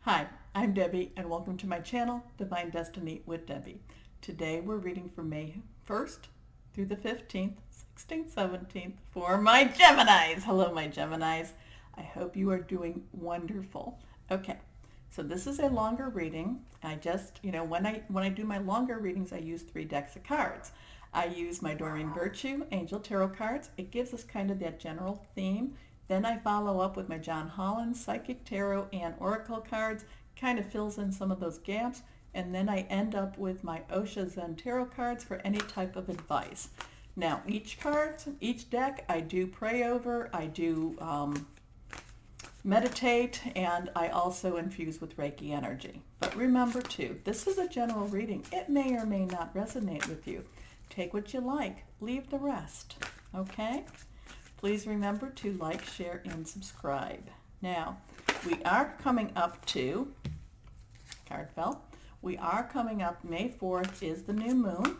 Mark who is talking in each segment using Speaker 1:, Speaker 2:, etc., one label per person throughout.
Speaker 1: Hi, I'm Debbie and welcome to my channel, Divine Destiny with Debbie. Today we're reading from May 1st through the 15th, 16th, 17th for my Geminis. Hello, my Geminis. I hope you are doing wonderful. Okay, so this is a longer reading. I just, when I do my longer readings, I use 3 decks of cards. I use my Doreen Virtue Angel Tarot cards. It gives us kind of that general theme. Then I follow up with my John Holland Psychic Tarot and Oracle cards, kind of fills in some of those gaps, and then I end up with my Osha Zen Tarot cards for any type of advice. Now each deck I do pray over, I do meditate, and I also infuse with Reiki energy. But remember too, this is a general reading. It may or may not resonate with you. Take what you like, leave the rest, okay? Please remember to like, share, and subscribe. Now, we are coming up to, card fell, we are coming up, May 4th is the new moon.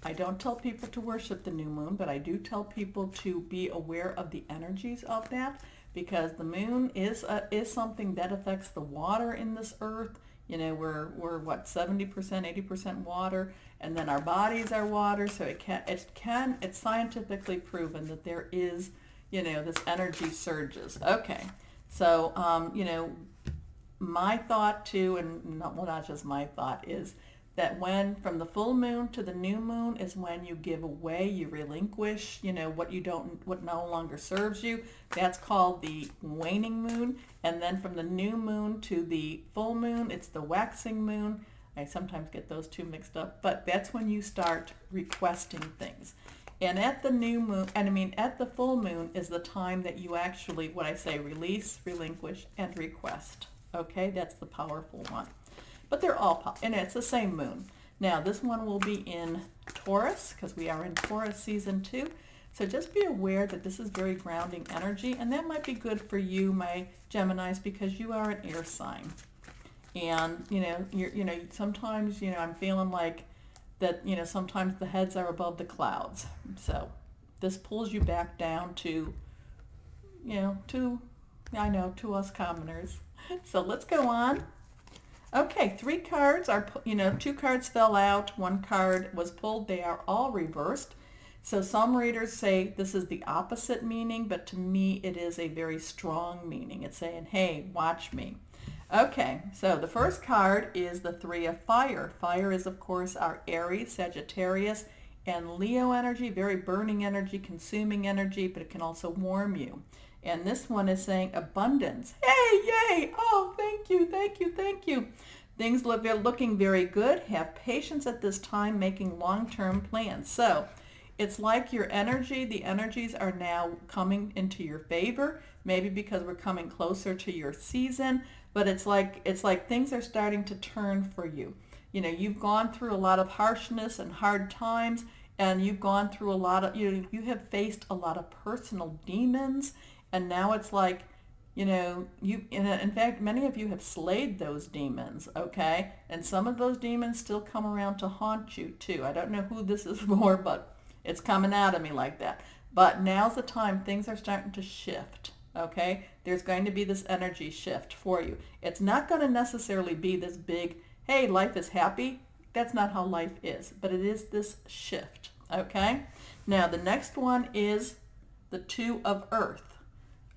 Speaker 1: I don't tell people to worship the new moon, but I do tell people to be aware of the energies of that, because the moon is something that affects the water in this earth. You know, we're what, 70%, 80% water, and then our bodies are water, so it's scientifically proven that there is, this energy surges. Okay, so, my thought too, and not just my thought, is that from the full moon to the new moon is when you give away, you relinquish, what no longer serves you. That's called the waning moon. And then from the new moon to the full moon, it's the waxing moon. I sometimes get those two mixed up, but that's when you start requesting things. And at the new moon, at the full moon is the time that you actually, what I say, release, relinquish, and request. Okay, that's the powerful one. But they're all, and it's the same moon. Now, this one will be in Taurus, because we are in Taurus season 2. So just be aware that this is very grounding energy, and that might be good for you, my Geminis, because you are an air sign. And, sometimes, I'm feeling like that, sometimes the heads are above the clouds. So this pulls you back down to, to us commoners. So let's go on. Okay, 3 cards are, 2 cards fell out, 1 card was pulled. They are all reversed. So some readers say this is the opposite meaning, but to me it is a very strong meaning. It's saying, hey, watch me. Okay, so the first card is the 3 of Fire. Fire is, of course, our Aries, Sagittarius, and Leo energy, very burning energy, consuming energy, but it can also warm you. And this one is saying abundance. Hey, yay! Oh, thank you, thank you, thank you. Things are looking very good. Have patience at this time making long-term plans. So it's like your energy, the energies are now coming into your favor, maybe because we're coming closer to your season, but it's like things are starting to turn for you. You've gone through a lot of harshness and hard times, and you've gone through a lot of, you have faced a lot of personal demons. And now it's like, in fact, many of you have slayed those demons, okay? And some of those demons still come around to haunt you too. I don't know who this is for, but it's coming out of me like that. But now's the time. Things are starting to shift, okay? There's going to be this energy shift for you. It's not going to necessarily be this big, hey, life is happy. That's not how life is, but it is this shift, okay? Now, the next one is the 2 of Earth.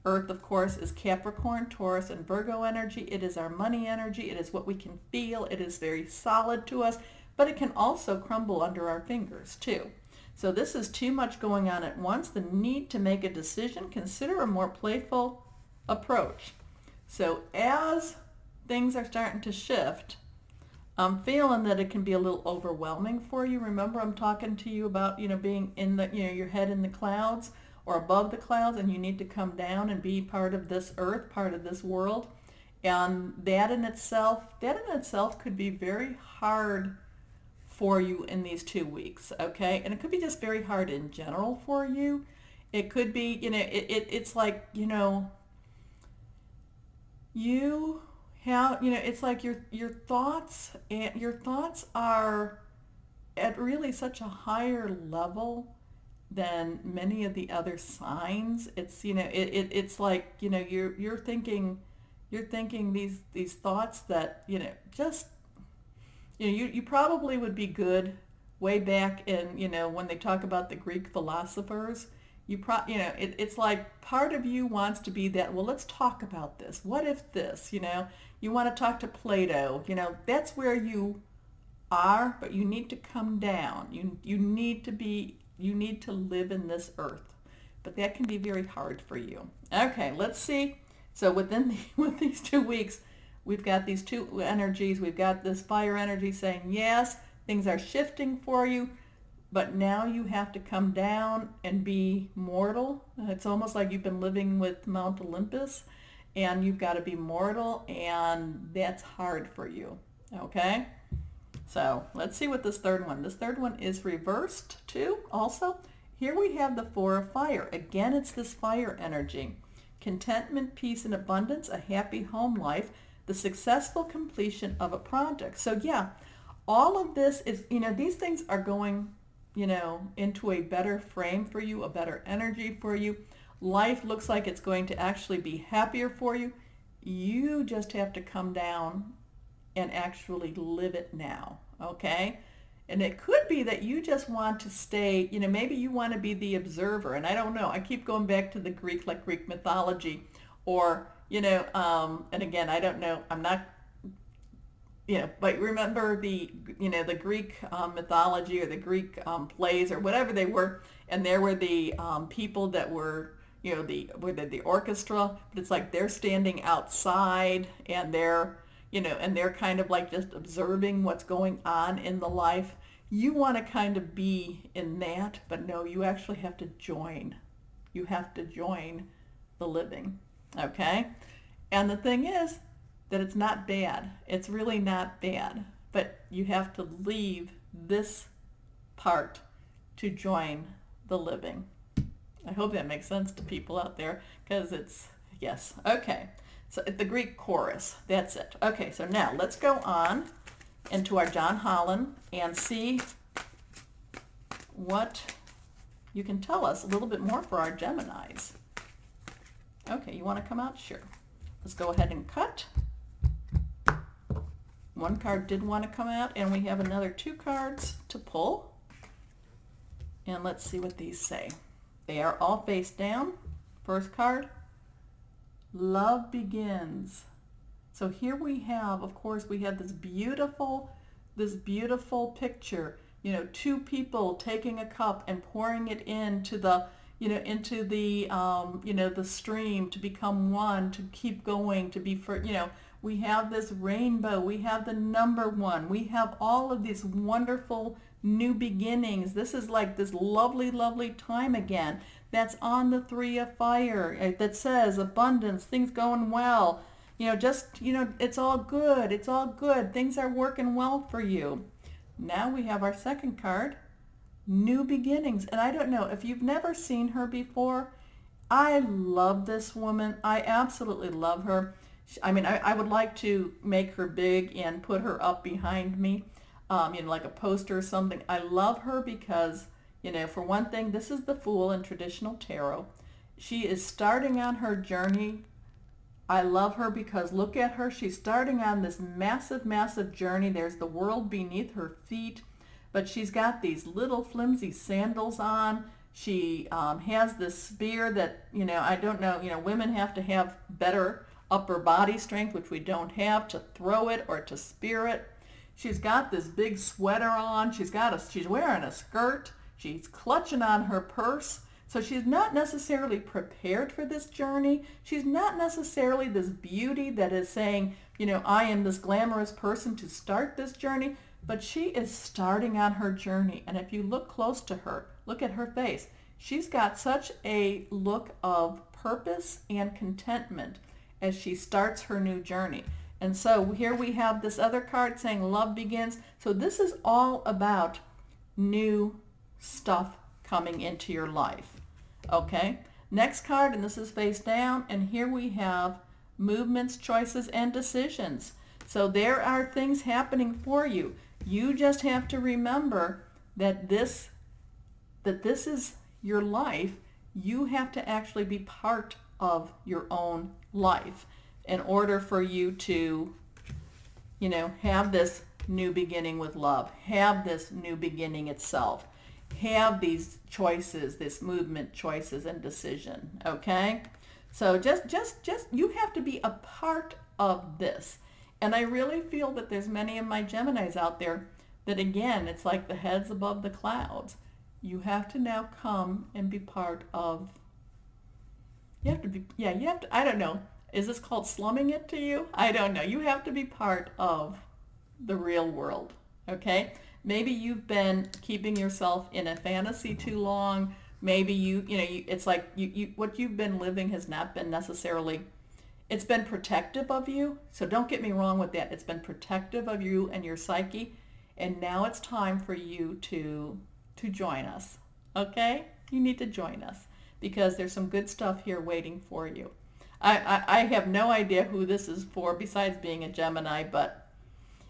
Speaker 1: Earth, of course, is Capricorn, Taurus, and Virgo energy. It is our money energy. It is what we can feel. It is very solid to us, but it can also crumble under our fingers, too. So this is too much going on at once. The need to make a decision. Consider a more playful approach. So as things are starting to shift, I'm feeling that it can be a little overwhelming for you. Remember, I'm talking to you about, being in the, your head in the clouds, or above the clouds, and you need to come down and be part of this earth, part of this world. And that in itself could be very hard for you in these 2 weeks, okay? And it could be just very hard in general for you. It could be, it's like, you have, it's like your thoughts are at really such a higher level than many of the other signs. It's, it's like, you're thinking, You're thinking these thoughts that, just, you probably would be good way back in, when they talk about the Greek philosophers. It's like part of you wants to be that, well, let's talk about this. What if this, you want to talk to Plato, that's where you are, but you need to come down. You need to live in this earth. But that can be very hard for you. Okay, let's see. So with these 2 weeks, we've got these two energies. We've got this fire energy saying, yes, things are shifting for you, but now you have to come down and be mortal. It's almost like you've been living with Mount Olympus, and you've got to be mortal, and that's hard for you. Okay? So let's see what this third one. This third one is reversed too, also. Here we have the Four of Fire. Again, it's this fire energy. Contentment, peace, and abundance, a happy home life, the successful completion of a project. So yeah, all of this is, these things are going, into a better frame for you, a better energy for you. Life looks like it's going to actually be happier for you. You just have to come down and actually live it now, okay? And it could be that you just want to stay, maybe you want to be the observer. And I don't know. I keep going back to the Greek, like Greek mythology, or, and again, I don't know. I'm not, but remember the Greek mythology, or the Greek plays, or whatever they were. And there were the people that were, the orchestra, but it's like they're standing outside, and they're, and they're kind of like just observing what's going on in the life. You want to kind of be in that, but no, you actually have to join. You have to join the living, okay? And the thing is that it's not bad. It's really not bad, but you have to leave this part to join the living. I hope that makes sense to people out there, because it's, yes, okay. So the Greek chorus, that's it. Okay, so now let's go on into our John Holland and see what you can tell us a little bit more for our Geminis. Okay, you want to come out? Sure. Let's go ahead and cut. One card did want to come out, and we have another 2 cards to pull. And let's see what these say. They are all face down. First card. Love begins. So here we have, of course, we have this beautiful picture, 2 people taking a cup and pouring it into the, the stream, to become one, to keep going, to be for, we have this rainbow, we have the number 1, we have all of these wonderful new beginnings. This is like this lovely, lovely time again. That's on the 3 of Fire, that says abundance, things going well. It's all good. It's all good. Things are working well for you. Now we have our second card, new beginnings. And I don't know, if you've never seen her before, I love this woman. I absolutely love her. I mean, I would like to make her big and put her up behind me, like a poster or something. I love her because, for one thing, this is the Fool in traditional tarot. She is starting on her journey. I love her because look at her. She's starting on this massive, massive journey. There's the world beneath her feet, but she's got these little flimsy sandals on. She has this spear that, I don't know, women have to have better upper body strength, which we don't have, to throw it or to spear it. She's got this big sweater on. She's wearing a skirt. She's clutching on her purse. So she's not necessarily prepared for this journey. She's not necessarily this beauty that is saying, I am this glamorous person to start this journey, but she is starting on her journey. And if you look close to her, look at her face, she's got such a look of purpose and contentment as she starts her new journey. And so here we have this other card saying love begins. So this is all about new stuff coming into your life. Okay, next card, and this is face down, and here we have movements, choices, and decisions. So there are things happening for you. You just have to remember that this is your life. You have to actually be part of your own life. in order for you to, you know, have this new beginning with love, have this new beginning itself, have these choices, this movement, choices, and decision, okay? So just you have to be a part of this. And I really feel that there's many of my Geminis out there that, again, it's like the heads above the clouds. You have to now come and be part of, you have to be, yeah, you have to, I don't know, is this called slumming it to you? I don't know. You have to be part of the real world, okay? Maybe you've been keeping yourself in a fantasy too long. Maybe it's like what you've been living has not been necessarily, it's been protective of you. So don't get me wrong with that. It's been protective of you and your psyche. And now it's time for you to join us, okay? You need to join us because there's some good stuff here waiting for you. I have no idea who this is for besides being a Gemini, but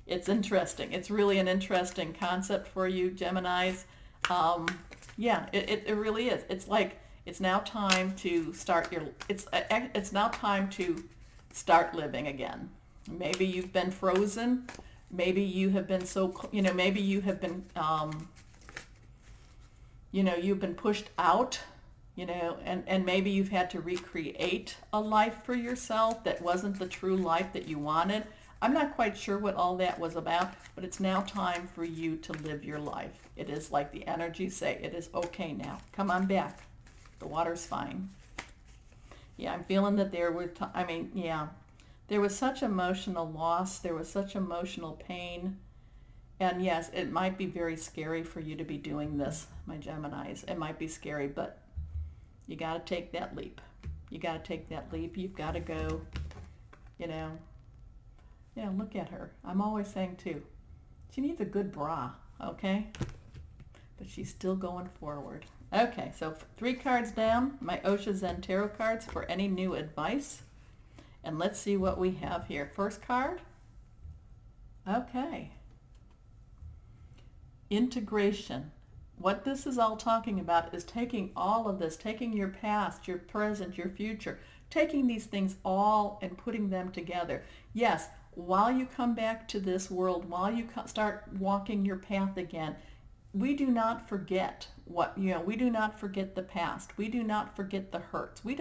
Speaker 1: it's interesting. It's really an interesting concept for you, Geminis. Yeah, it really is. It's like it's now time to start it's now time to start living again. Maybe you've been frozen. Maybe you have been maybe you have been you've been pushed out, and maybe you've had to recreate a life for yourself that wasn't the true life that you wanted. I'm not quite sure what all that was about, but it's now time for you to live your life. It is like the energies say, it is okay now. Come on back. The water's fine. Yeah, I'm feeling that there was such emotional loss. There was such emotional pain. And yes, it might be very scary for you to be doing this, my Geminis. It might be scary, but you got to take that leap. You got to take that leap. You've got to go, look at her. I'm always saying, too, she needs a good bra, okay? But she's still going forward. Okay, so 3 cards down, my Osho Zen Tarot cards for any new advice. And let's see what we have here. First card. Okay. Integration. What this is all talking about is taking all of this, taking your past, your present, your future, taking these things all and putting them together. Yes, while you come back to this world, while you start walking your path again, we do not forget we do not forget the past. We do not forget the hurts. We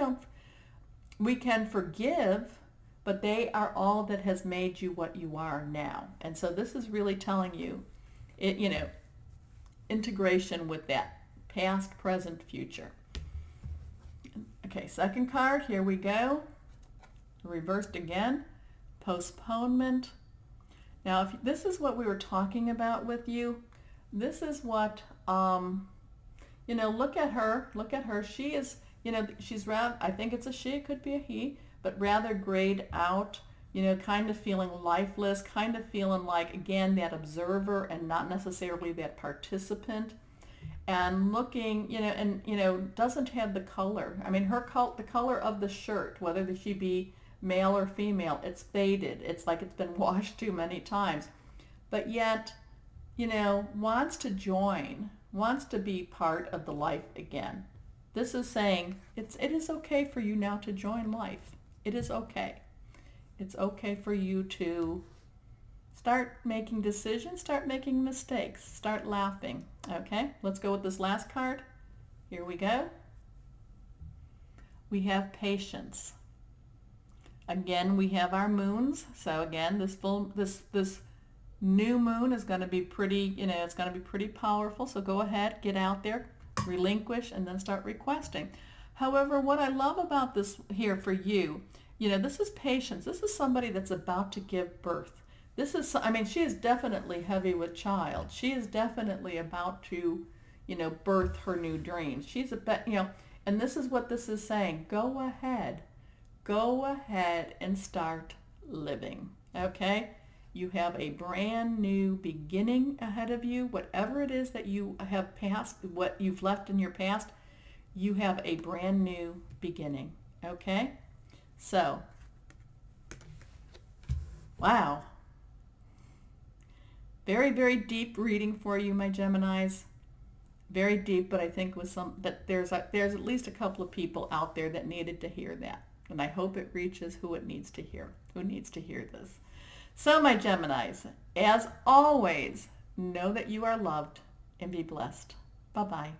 Speaker 1: can forgive, but they are all that has made you what you are now. And so this is really telling you, integration with that past, present, future. Okay, second card, here we go. Reversed again. Postponement. Now, if this is what we were talking about with you, this is what, look at her. Look at her. She is, she's rather, I think it's a she, it could be a he, but rather grayed out, kind of feeling lifeless, kind of feeling like, again, that observer and not necessarily that participant. And looking, doesn't have the color. I mean, the color of the shirt, whether she be male or female, it's faded. It's like it's been washed too many times. But yet, wants to join, wants to be part of the life again. This is saying it is okay for you now to join life. It is okay. It's okay for you to start making decisions, start making mistakes, start laughing. Okay, let's go with this last card. Here we go. We have patience. Again, we have our moons. So again, this new moon is going to be pretty, it's going to be pretty powerful. So go ahead, get out there, relinquish, and then start requesting. However, what I love about this here for you, this is patience. This is somebody that's about to give birth. This is, she is definitely heavy with child. She is definitely about to, birth her new dreams. She's and this is what this is saying. Go ahead and start living, okay? You have a brand new beginning ahead of you. Whatever it is that you have passed, what you've left in your past, you have a brand new beginning, okay? So, wow. Very, very deep reading for you, my Geminis. Very deep, but I think there's at least a couple of people out there that needed to hear that. and I hope it reaches who it needs to hear, who needs to hear this. So my Geminis, as always, know that you are loved and be blessed. Bye-bye.